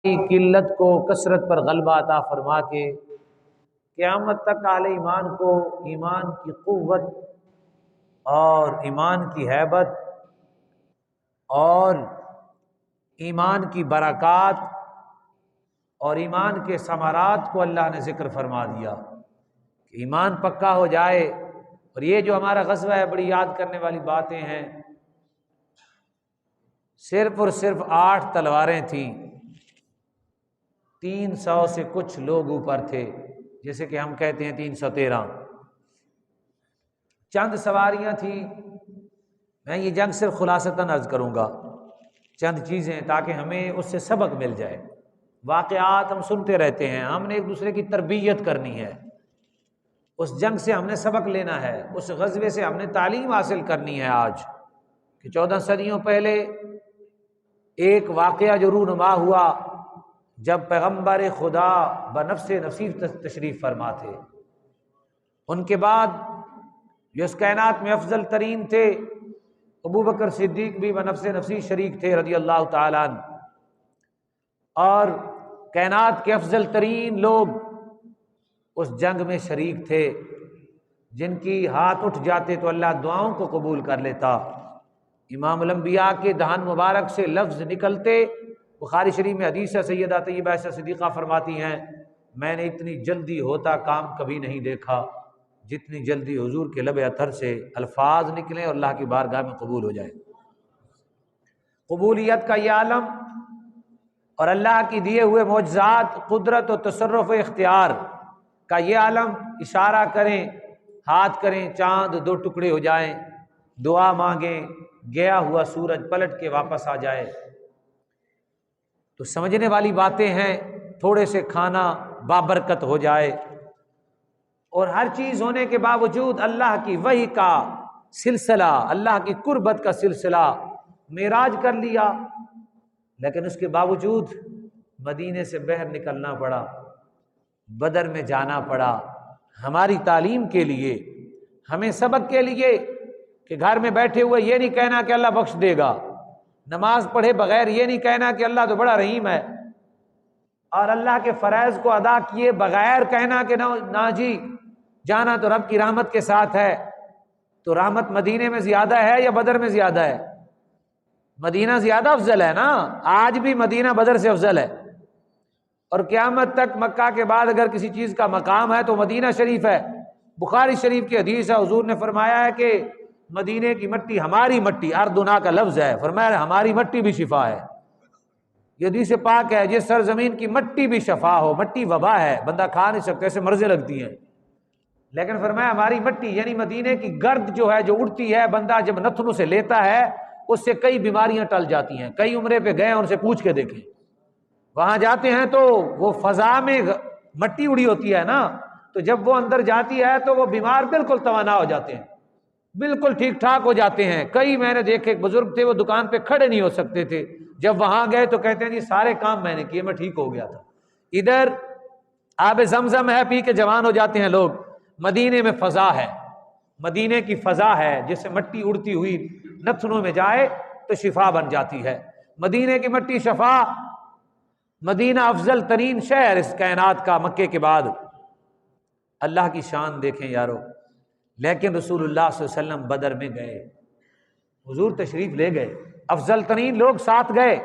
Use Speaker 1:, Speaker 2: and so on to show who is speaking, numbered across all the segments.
Speaker 1: کی قلت کو کثرت پر غلبہ عطا فرما کے قیامت تک اہل ایمان کو ایمان کی قوت اور ایمان کی ہیبت اور ایمان کی برکات اور ایمان کے ثمرات کو اللہ نے ذکر فرما دیا کہ ایمان پکا ہو جائے۔ اور یہ جو ہمارا غزوہ ہے بڑی یاد کرنے والی باتیں ہیں۔ صرف اور صرف 8 تلواریں تھیں، 300 سے کچھ لوگ اوپر تھے، جیسے کہ ہم کہتے ہیں 313۔ چند سواریاں تھیں۔ میں یہ جنگ صرف خلاصتاً عرض کروں گا چند چیزیں تاکہ ہمیں اس سے سبق مل جائے۔ واقعات ہم سنتے رہتے ہیں، ہم نے ایک دوسرے کی تربیت کرنی ہے، اس جنگ سے ہم نے سبق لینا ہے، اس غزوے سے ہم نے تعلیم حاصل کرنی ہے۔ آج کہ 14 صدیوں پہلے ایک واقعہ جو رونما ہوا جب پیغمبر خدا بنفس نفسی تشریف فرما تھے، ان کے بعد جو اس کائنات میں افضل ترین تھے ابوبکر صدیق بھی بنفس نفسی شریک تھے رضی اللہ تعالیٰ عنہ، اور کائنات کے افضل ترین لوگ اس جنگ میں شریک تھے، جن کی ہاتھ اٹھ جاتے تو اللہ دعاؤں کو قبول کر لیتا۔ امام الانبیاء کے دہن مبارک سے لفظ نکلتے، بخاری شریف میں حدیث ہے، سیدہ طیبہ عائشہ صدیقہ فرماتی ہیں میں نے اتنی جلدی ہوتا کام کبھی نہیں دیکھا جتنی جلدی حضور کے لب اطہر سے الفاظ نکلیں اور اللہ کی بارگاہ میں قبول ہو جائے۔ قبولیت کا یہ عالم اور اللہ کی دیے ہوئے معجزات، قدرت و تصرف و اختیار کا یہ عالم، اشارہ کریں، ہاتھ کریں، چاند 2 ٹکڑے ہو جائیں، دعا مانگیں، گیا ہوا سورج پلٹ کے واپس آ جائے، تو سمجھنے والی باتیں ہیں۔ تھوڑے سے کھانا بابرکت ہو جائے، اور ہر چیز ہونے کے باوجود اللہ کی وحی کا سلسلہ، اللہ کی قربت کا سلسلہ، معراج کر لیا، لیکن اس کے باوجود مدینے سے باہر نکلنا پڑا، بدر میں جانا پڑا، ہماری تعلیم کے لیے، ہمیں سبق کے لیے کہ گھر میں بیٹھے ہوئے یہ نہیں کہنا کہ اللہ بخش دے گا، نماز پڑھے بغیر یہ نہیں کہنا کہ اللہ تو بڑا رحیم ہے، اور اللہ کے فرائض کو ادا کیے بغیر کہنا کہ نہ جی جانا تو رب کی رحمت کے ساتھ ہے۔ تو رحمت مدینے میں زیادہ ہے یا بدر میں زیادہ ہے؟ مدینہ زیادہ افضل ہے نا، آج بھی مدینہ بدر سے افضل ہے، اور قیامت تک مکہ کے بعد اگر کسی چیز کا مقام ہے تو مدینہ شریف ہے۔ بخاری شریف کی حدیث ہے، حضور نے فرمایا ہے کہ مدینے کی مٹی ہماری مٹی، اردنا کا لفظ ہے، فرمایا ہماری مٹی بھی شفا ہے۔ یہ حدیث پاک ہے، جس سرزمین کی مٹی بھی شفا ہو، مٹی وبا ہے، بندہ کھا نہیں سکتا، اسے مرضیں لگتی ہیں، لیکن فرمایا ہماری مٹی یعنی مدینے کی گرد جو ہے، جو اڑتی ہے، بندہ جب نتنوں سے لیتا ہے اس سے کئی بیماریاں ٹل جاتی ہیں۔ کئی عمرے پہ گئے ان سے پوچھ کے دیکھیں، وہاں جاتے ہیں تو وہ فضا میں مٹی اڑی ہوتی ہے نا، تو جب وہ اندر جاتی ہے تو وہ بیمار بالکل توانا ہو جاتے ہیں، بالکل ٹھیک ٹھاک ہو جاتے ہیں۔ کئی میں نے دیکھے، ایک بزرگ تھے، وہ دکان پہ کھڑے نہیں ہو سکتے تھے، جب وہاں گئے تو کہتے ہیں جی سارے کام میں نے کیے، میں ٹھیک ہو گیا تھا۔ ادھر آب زمزم ہے، پی کے جوان ہو جاتے ہیں لوگ۔ مدینے میں فضا ہے، مدینے کی فضا ہے، جس سے مٹی اڑتی ہوئی نتنوں میں جائے تو شفا بن جاتی ہے۔ مدینے کی مٹی شفا، مدینہ افضل ترین شہر اس کائنات کا مکے کے بعد۔ اللہ کی شان دیکھیں یارو۔ لیکن رسول اللہ صلی اللہ علیہ وسلم بدر میں گئے، حضور تشریف لے گئے، افضل ترین لوگ ساتھ گئے۔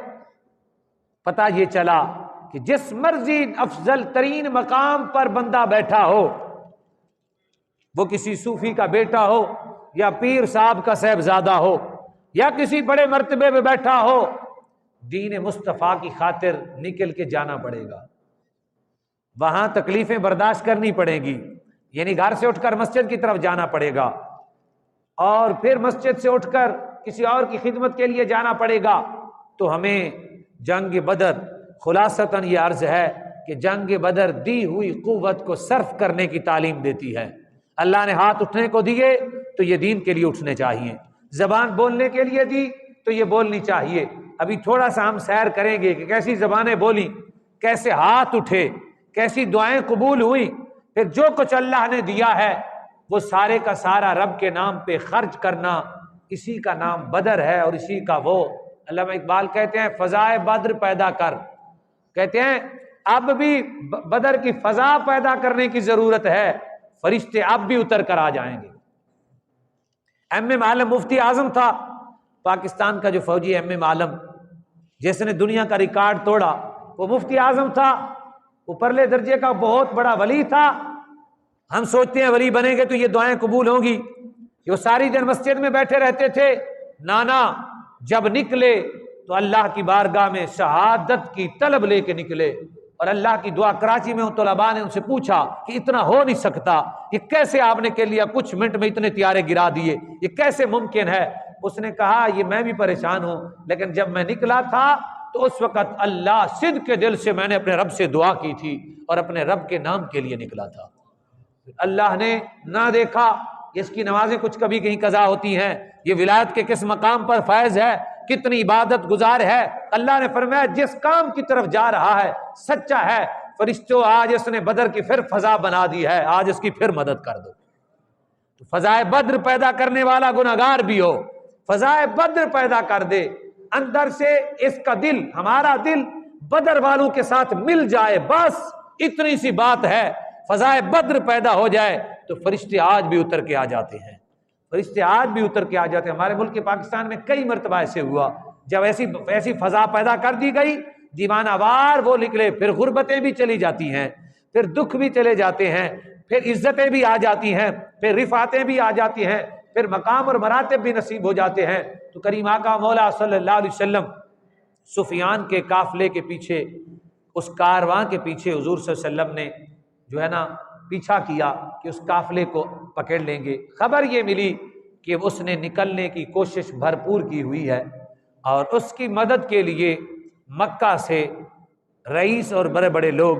Speaker 1: پتہ یہ چلا کہ جس مرضی افضل ترین مقام پر بندہ بیٹھا ہو، وہ کسی صوفی کا بیٹا ہو یا پیر صاحب کا صاحبزادہ ہو یا کسی بڑے مرتبے میں بیٹھا ہو، دین مصطفیٰ کی خاطر نکل کے جانا پڑے گا۔ وہاں تکلیفیں برداشت کرنی پڑیں گی، یعنی گھر سے اٹھ کر مسجد کی طرف جانا پڑے گا، اور پھر مسجد سے اٹھ کر کسی اور کی خدمت کے لیے جانا پڑے گا۔ تو ہمیں جنگ بدر خلاصتاً یہ عرض ہے کہ جنگ بدر دی ہوئی قوت کو صرف کرنے کی تعلیم دیتی ہے۔ اللہ نے ہاتھ اٹھنے کو دیے تو یہ دین کے لیے اٹھنے چاہیے، زبان بولنے کے لیے دی تو یہ بولنی چاہیے۔ ابھی تھوڑا سا ہم سیر کریں گے کہ کیسی زبانیں بولی، کیسے ہاتھ اٹھے، کیسی دعائیں قبول ہوئی، پھر جو کچھ اللہ نے دیا ہے وہ سارے کا سارا رب کے نام پہ خرچ کرنا، اسی کا نام بدر ہے، اور اسی کا وہ علامہ اقبال کہتے ہیں فضائے بدر پیدا کر، کہتے ہیں اب بھی بدر کی فضا پیدا کرنے کی ضرورت ہے، فرشتے اب بھی اتر کر آ جائیں گے۔ ایم عالم مفتی اعظم تھا پاکستان کا، جو فوجی ایم عالم جس نے دنیا کا ریکارڈ توڑا، وہ مفتی اعظم تھا، اوپرلے درجے کا بہت بڑا ولی تھا۔ ہم سوچتے ہیں ولی بنیں گے تو یہ دعائیں قبول ہوں گی، یہ ساری دن مسجد میں بیٹھے رہتے تھے، نانا جب نکلے تو اللہ کی بارگاہ میں شہادت کی طلب لے کے نکلے، اور اللہ کی دعا، کراچی میں ان طلباء نے ان سے پوچھا کہ اتنا ہو نہیں سکتا، یہ کیسے آپ نے کہہ لیا کچھ منٹ میں اتنے طیارے گرا دیے، یہ کیسے ممکن ہے؟ اس نے کہا یہ میں بھی پریشان ہوں، لیکن جب میں نکلا تھا تو اس وقت اللہ صدق کے دل سے میں نے اپنے رب سے دعا کی تھی اور اپنے رب کے نام کے لیے نکلا تھا۔ اللہ نے نہ دیکھا، اس کی نمازیں کچھ کبھی کہیں قضا ہوتی ہیں، یہ ولایت کے کس مقام پر فائز ہے، کتنی عبادت گزار ہے۔ اللہ نے فرمایا جس کام کی طرف جا رہا ہے سچا ہے، فرشتوں آج اس نے بدر کی پھر فضا بنا دی ہے، آج اس کی پھر مدد کر دو۔ تو فضائے بدر پیدا کرنے والا گناہگار بھی ہو، فضائے بدر پیدا کر دے، اندر سے اس کا دل، ہمارا دل بدر والوں کے ساتھ مل جائے، بس اتنی سی بات ہے، فضائے بدر پیدا ہو جائے تو فرشتے آج بھی اتر کے آ جاتے ہیں، فرشتے آج بھی اتر کے آ جاتے ہیں۔ ہمارے ملک پاکستان میں کئی مرتبہ ایسے ہوا، جب ایسی فضا پیدا کر دی گئی، دیوانہ وار وہ نکلے، پھر غربتیں بھی چلی جاتی ہیں، پھر دکھ بھی چلے جاتے ہیں، پھر عزتیں بھی آ جاتی ہیں، پھر رفعتیں بھی آ جاتی ہیں، پھر مقام اور مراتب بھی نصیب ہو جاتے ہیں۔ تو کریم آقا مولا صلی اللہ علیہ وسلم سفیان کے قافلے کے پیچھے، اس کارواں کے پیچھے حضور صلی اللہ علیہ وسلم نے جو ہے نا پیچھا کیا کہ اس قافلے کو پکڑ لیں گے۔ خبر یہ ملی کہ اس نے نکلنے کی کوشش بھرپور کی ہوئی ہے، اور اس کی مدد کے لیے مکہ سے رئیس اور بڑے بڑے لوگ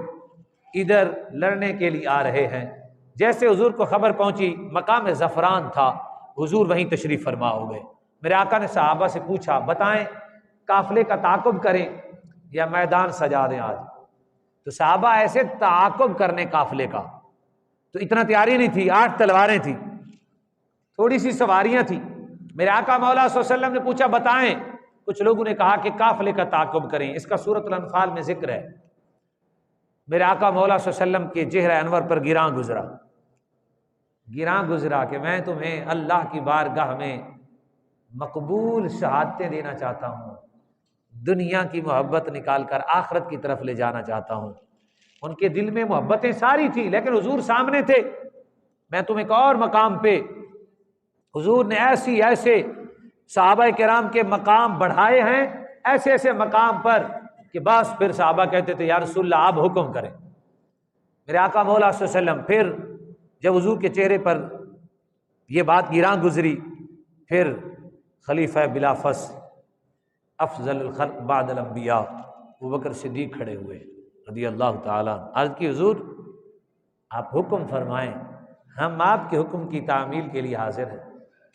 Speaker 1: ادھر لڑنے کے لیے آ رہے ہیں۔ جیسے حضور کو خبر پہنچی، مقام زعفران تھا، حضور وہیں تشریف فرما ہو گئے۔ میرے آقا نے صحابہ سے پوچھا بتائیں قافلے کا تعاقب کریں یا میدان سجا دیں آج؟ تو صحابہ ایسے تعاقب کرنے قافلے کا، تو اتنا تیاری نہیں تھی، 8 تلواریں تھیں، تھوڑی سی سواریاں تھیں۔ میرے آقا مولا صلی اللہ علیہ وسلم نے پوچھا بتائیں، کچھ لوگوں نے کہا کہ قافلے کا تعاقب کریں، اس کا سورۃ الانفال میں ذکر ہے۔ میرے آقا مولا صلی اللہ علیہ وسلم کے چہرہ انور پر گراں گزرا کہ میں تمہیں اللہ کی بارگاہ میں مقبول شہادتیں دینا چاہتا ہوں، دنیا کی محبت نکال کر آخرت کی طرف لے جانا چاہتا ہوں۔ ان کے دل میں محبتیں ساری تھی، لیکن حضور سامنے تھے۔ میں تمہیں ایک اور مقام پہ، حضور نے ایسے صحابہ کرام کے مقام بڑھائے ہیں، ایسے ایسے مقام پر کہ بس پھر صحابہ کہتے تھے یا رسول اللہ آپ حکم کریں۔ میرے آقا مولا صلی اللہ علیہ وسلم پھر جب حضور کے چہرے پر یہ بات گراں گزری، پھر خلیفہ بلا فصل افضل الخلق بعد الانبیاء ابوبکر صدیق کھڑے ہوئے رضی اللہ تعالیٰ، عرض کی حضور آپ حکم فرمائیں، ہم آپ کے حکم کی تعمیل کے لیے حاضر ہیں۔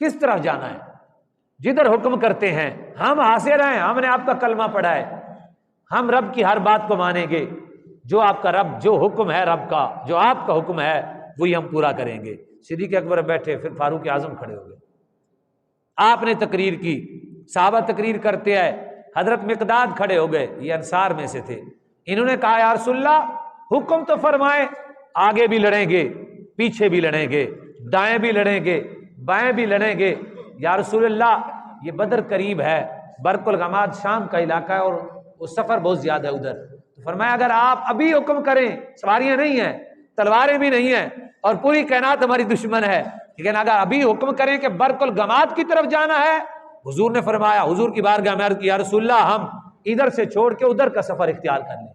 Speaker 1: کس طرف جانا ہے؟ جدھر حکم کرتے ہیں ہم حاضر ہیں، ہم نے آپ کا کلمہ پڑھا ہے، ہم رب کی ہر بات کو مانیں گے، جو آپ کا رب، جو حکم ہے رب کا، جو آپ کا حکم ہے وہی ہم پورا کریں گے۔ صدیق اکبر بیٹھے، پھر فاروق اعظم کھڑے ہو گئے، آپ نے تقریر کی، صحابہ تقریر کرتے آئے، حضرت مقداد کھڑے ہو گئے، یہ انصار میں سے تھے، انہوں نے کہا یا رسول اللہ حکم تو فرمائیں، آگے بھی لڑیں گے، پیچھے بھی لڑیں گے، دائیں بھی لڑیں گے، بائیں بھی لڑیں گے، یا رسول اللہ یہ بدر قریب ہے، برق الغماد شام کا علاقہ ہے اور وہ سفر بہت زیادہ ہے ادھر، تو فرمایا اگر آپ ابھی حکم کریں، سواریاں نہیں ہیں، تلواریں بھی نہیں ہیں، اور پوری کائنات ہماری دشمن ہے، لیکن اگر ابھی حکم کریں کہ برق الغماد کی طرف جانا ہے، حضور نے فرمایا، حضور کی بارگاہ میں عرض کی یا رسول اللہ ہم ادھر سے چھوڑ کے ادھر کا سفر اختیار کر لیں گے،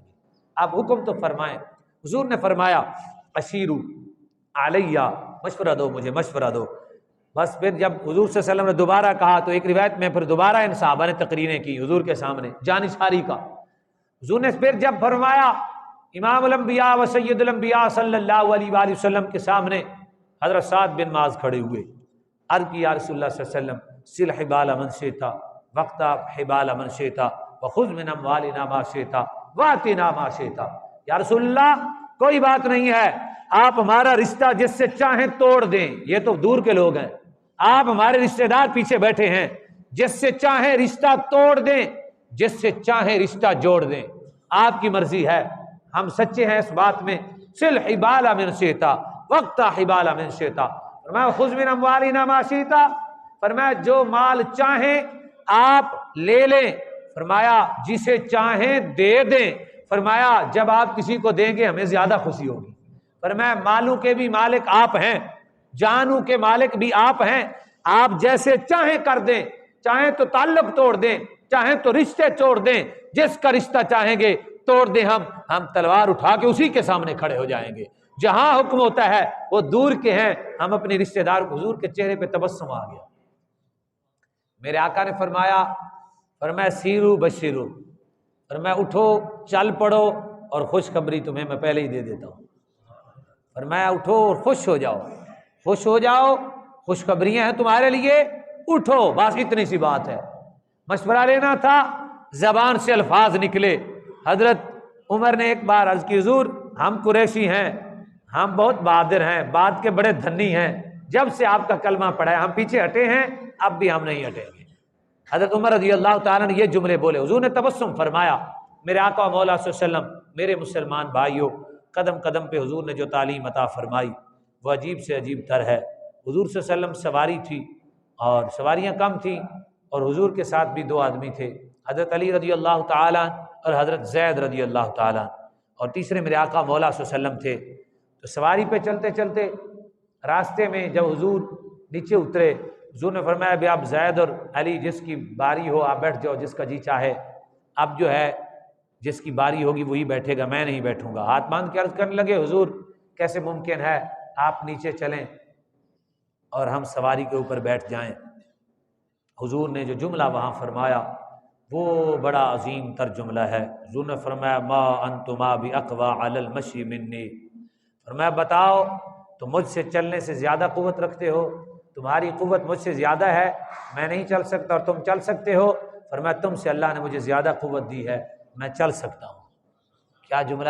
Speaker 1: آپ حکم تو فرمائیں۔ حضور نے فرمایا اشیرو علیہ، مشورہ دو مجھے، مشورہ دو۔ بس پھر جب حضور صلی اللہ علیہ وسلم نے دوبارہ کہا تو ایک روایت میں پھر دوبارہ ان صحابہ نے تقریریں کی حضور کے سامنے جانشاری کا۔ حضور نے پھر جب فرمایا، امام الانبیاء و سید الانبیاء صلی اللہ علیہ وآلہ وسلم کے سامنے حضرت سعد بن معاذ کھڑے ہوئے، عرض کی یا رسول اللہ صلی اللہ علیہ وسلم سل حبال من شئت واقطع حبال من شئت وخذ من اموالنا ما شئت واتنا ما شئت۔ یا رسول اللہ کوئی بات نہیں ہے، آپ ہمارا رشتہ جس سے چاہیں توڑ دیں، یہ تو دور کے لوگ ہیں، آپ ہمارے رشتہ دار پیچھے بیٹھے ہیں، جس سے چاہیں رشتہ توڑ دیں، جس سے چاہیں رشتہ جوڑ دیں، آپ کی مرضی ہے، ہم سچے ہیں اس بات میں۔ سل حبال من شئتا وقت حبال من شئتا، فرمایا خذ من اموالنا ما شئتا، فرمایا جو مال چاہیں آپ لے لیں، فرمایا جسے چاہیں دے دیں، فرمایا جب آپ کسی کو دیں گے ہمیں زیادہ خوشی ہوگی۔ فرمایا مالوں کے بھی مالک آپ ہیں، جانوں کے مالک بھی آپ ہیں، آپ جیسے چاہیں کر دیں، چاہیں تو تعلق توڑ دیں، چاہیں تو رشتے توڑ دیں، جس کا رشتہ چاہیں گے توڑ دیں، ہم تلوار اٹھا کے اسی کے سامنے کھڑے ہو جائیں گے۔ جہاں حکم ہوتا ہے وہ دور کے ہیں، ہم اپنے رشتہ دار کو، حضور کے چہرے پہ تبسم آ گیا۔ میرے آقا نے فرمایا سیرو بشیرو، فرمایا اٹھو چل پڑو اور خوشخبری تمہیں میں پہلے ہی دے دیتا ہوں۔ فرمایا اٹھو اور خوش ہو جاؤ، خوش ہو جاؤ، خوشخبریاں ہیں تمہارے لیے، اٹھو، بس اتنی سی بات ہے۔ مشورہ لینا تھا، زبان سے الفاظ نکلے۔ حضرت عمر نے ایک بار عرض کی حضور ہم قریشی ہیں، ہم بہت بہادر ہیں، بات کے بڑے دھنی ہیں، جب سے آپ کا کلمہ پڑھا ہے ہم پیچھے ہٹے ہیں، اب بھی ہم نہیں ہٹیں گے۔ حضرت عمر رضی اللہ تعالیٰ نے یہ جملے بولے، حضور نے تبسم فرمایا۔ میرے آقا مولا صلی اللہ علیہ وسلم، میرے مسلمان بھائیوں، قدم قدم پہ حضور نے جو تعلیم عطا فرمائی وہ عجیب سے عجیب تر ہے۔ حضور صلی اللہ علیہ وسلم سواری تھی اور سواریاں کم تھیں، اور حضور کے ساتھ بھی 2 آدمی تھے، حضرت علی رضی اللہ تعالیٰ اور حضرت زید رضی اللہ تعالیٰ، اور تیسرے میرے آقا مولا صلی اللہ علیہ وسلم تھے۔ تو سواری پہ چلتے چلتے راستے میں جب حضور نیچے اترے، حضور نے فرمایا بھی آپ زید اور علی جس کی باری ہو آپ بیٹھ جاؤ، جس کا جی چاہے، اب جو ہے جس کی باری ہوگی وہی بیٹھے گا، میں نہیں بیٹھوں گا۔ ہاتھ باندھ کے عرض کرنے لگے حضور کیسے ممکن ہے، آپ نیچے چلیں اور ہم سواری کے اوپر بیٹھ جائیں۔ حضور نے جو جملہ وہاں فرمایا وہ بڑا عظیم تر جملہ ہے۔ حضور نے فرمایا ما انتما باقوی علی المشی منی، فرمایا بتاؤ تم مجھ سے چلنے سے زیادہ قوت رکھتے ہو، تمہاری قوت مجھ سے زیادہ ہے، میں نہیں چل سکتا اور تم چل سکتے ہو، فرمایا تم سے اللہ نے مجھے زیادہ قوت دی ہے، میں چل سکتا ہوں۔ کیا جملہ ہے!